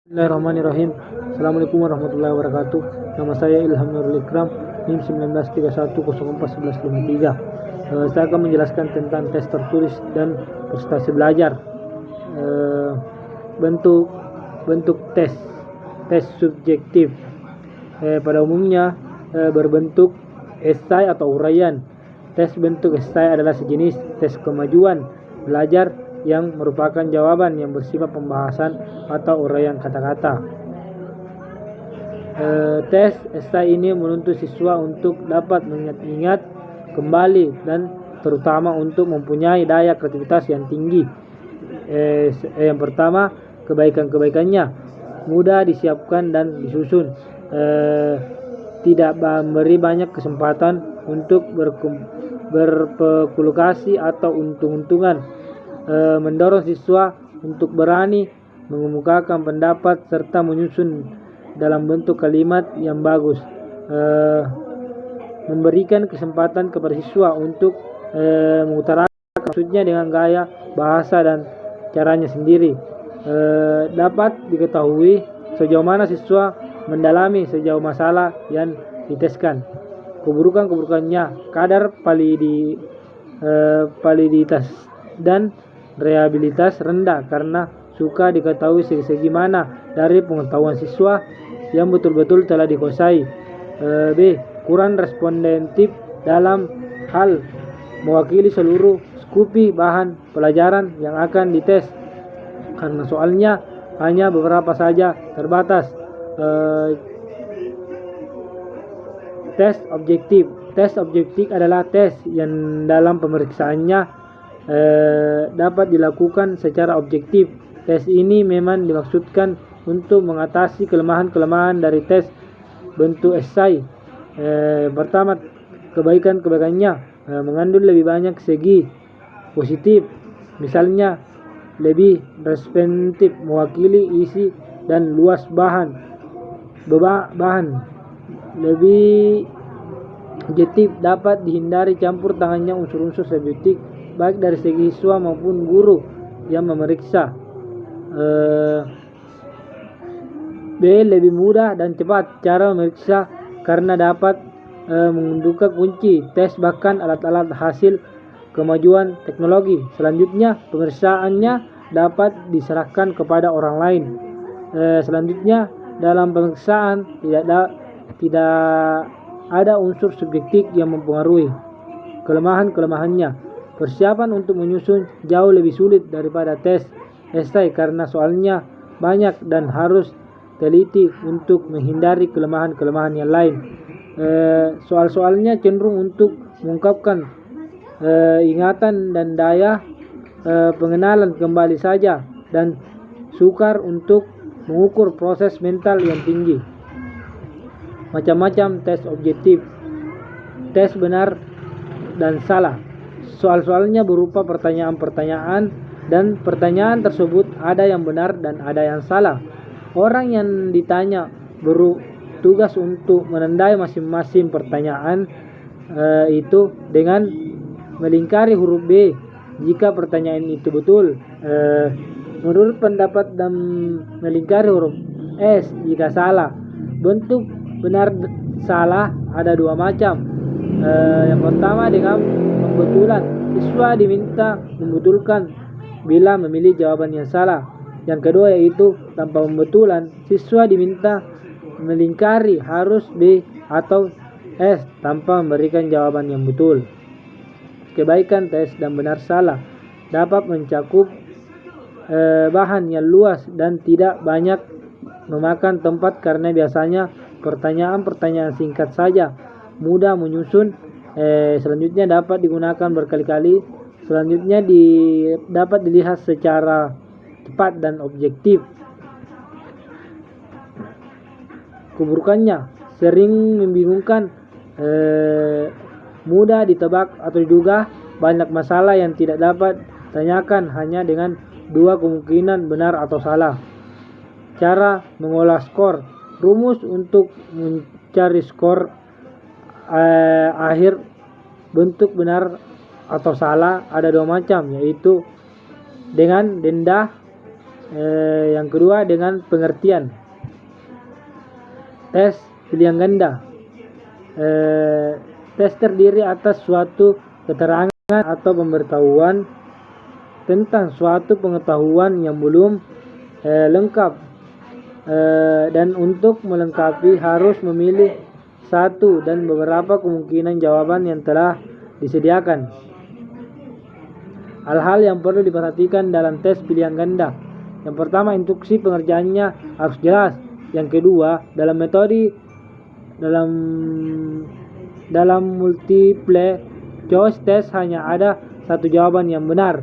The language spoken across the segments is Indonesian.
Bismillahirrahmanirrahim. Assalamualaikum warahmatullahi wabarakatuh. Nama saya Ilham Nurul Ikram, NIM 1931041153. Saya akan menjelaskan tentang tes tertulis dan prestasi belajar. Bentuk tes subjektif. Pada umumnya berbentuk esai atau uraian. Tes bentuk esai adalah sejenis tes kemajuan belajar yang merupakan jawaban yang bersifat pembahasan atau uraian kata-kata. Tes esai ini menuntut siswa untuk dapat mengingat-ingat kembali dan terutama untuk mempunyai daya kreativitas yang tinggi. Yang pertama, kebaikan-kebaikannya mudah disiapkan dan disusun, tidak memberi banyak kesempatan untuk berpekulukasi atau untung-untungan, mendorong siswa untuk berani mengemukakan pendapat serta menyusun dalam bentuk kalimat yang bagus, memberikan kesempatan kepada siswa untuk mengutarakan maksudnya dengan gaya bahasa dan caranya sendiri. Dapat diketahui sejauh mana siswa mendalami sejauh masalah yang diteskan. Keburukan-keburukannya, kadar validitas dan reliabilitas rendah karena suka diketahui segi mana dari pengetahuan siswa yang betul-betul telah dikuasai. B. Kurang respondentif dalam hal mewakili seluruh skupi bahan pelajaran yang akan dites karena soalnya hanya beberapa saja terbatas. Tes objektif. Tes objektif adalah tes yang dalam pemeriksaannya dapat dilakukan secara objektif. Tes ini memang dimaksudkan untuk mengatasi kelemahan-kelemahan dari tes bentuk esai. Pertama, kebaikan-kebaikannya mengandung lebih banyak segi positif, misalnya lebih responsif, mewakili isi dan luas bahan, lebih objektif, dapat dihindari campur tangannya unsur-unsur subjektif baik dari segi siswa maupun guru yang memeriksa. B. Lebih mudah dan cepat cara memeriksa karena dapat mengunduhkan kunci tes bahkan alat-alat hasil kemajuan teknologi. Selanjutnya, pemeriksaannya dapat diserahkan kepada orang lain. Selanjutnya, dalam pemeriksaan tidak ada unsur subjektif yang mempengaruhi. Kelemahan-kelemahannya, persiapan untuk menyusun jauh lebih sulit daripada tes esai karena soalnya banyak dan harus teliti untuk menghindari kelemahan-kelemahan yang lain. Soal-soalnya cenderung untuk mengungkapkan ingatan dan daya pengenalan kembali saja dan sukar untuk mengukur proses mental yang tinggi. Macam-macam tes objektif. Tes benar dan salah. Soal-soalnya berupa pertanyaan-pertanyaan dan pertanyaan tersebut ada yang benar dan ada yang salah. Orang yang ditanya bertugas untuk menandai masing-masing pertanyaan itu dengan melingkari huruf B jika pertanyaan itu betul. Menurut pendapat dan melingkari huruf S jika salah. Bentuk benar salah ada dua macam. Yang pertama dengan pembetulan. Siswa diminta membetulkan bila memilih jawaban yang salah. Yang kedua yaitu tanpa pembetulan. Siswa diminta melingkari harus B atau S tanpa memberikan jawaban yang betul. Kebaikan tes dan benar salah dapat mencakup bahan yang luas dan tidak banyak memakan tempat karena biasanya pertanyaan-pertanyaan singkat saja, mudah menyusun. Selanjutnya dapat digunakan berkali-kali. Selanjutnya dapat dilihat secara cepat dan objektif. Keburukannya sering membingungkan, mudah ditebak atau diduga, banyak masalah yang tidak dapat tanyakan hanya dengan dua kemungkinan benar atau salah. Cara mengolah skor. Rumus untuk mencari skor akhir bentuk benar atau salah ada dua macam, yaitu dengan denda Yang kedua dengan pengertian. Tes pilihan ganda. Tes terdiri atas suatu keterangan atau pemberitahuan tentang suatu pengetahuan yang belum lengkap, dan untuk melengkapi harus memilih satu dan beberapa kemungkinan jawaban yang telah disediakan. Hal-hal yang perlu diperhatikan dalam tes pilihan ganda. Yang pertama, instruksi pengerjaannya harus jelas. Yang kedua, dalam multiple choice test hanya ada satu jawaban yang benar.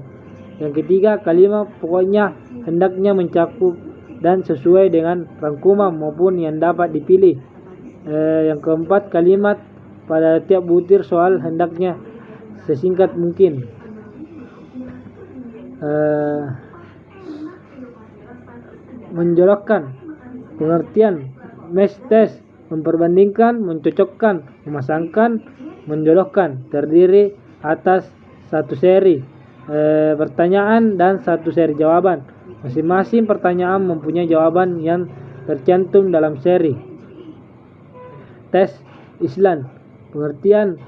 Yang ketiga, kalimat pokoknya hendaknya mencakup dan sesuai dengan rangkuman maupun yang dapat dipilih. Yang keempat, kalimat pada tiap butir soal hendaknya sesingkat mungkin. Menjolokkan pengertian match test, memperbandingkan, mencocokkan, memasangkan, menjolokkan, terdiri atas satu seri pertanyaan dan satu seri jawaban. Masing-masing pertanyaan mempunyai jawaban yang tercantum dalam seri. Tes Island, pengertian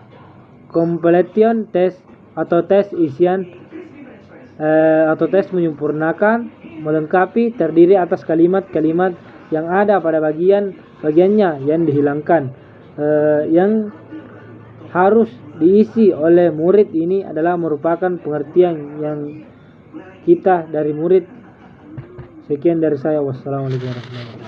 completion test atau tes isian atau tes menyempurnakan, melengkapi, terdiri atas kalimat-kalimat yang ada pada bagiannya yang dihilangkan. Yang harus diisi oleh murid ini adalah merupakan pengertian yang kita dari murid. Sekian dari saya. Wassalamualaikum warahmatullahi wabarakatuh.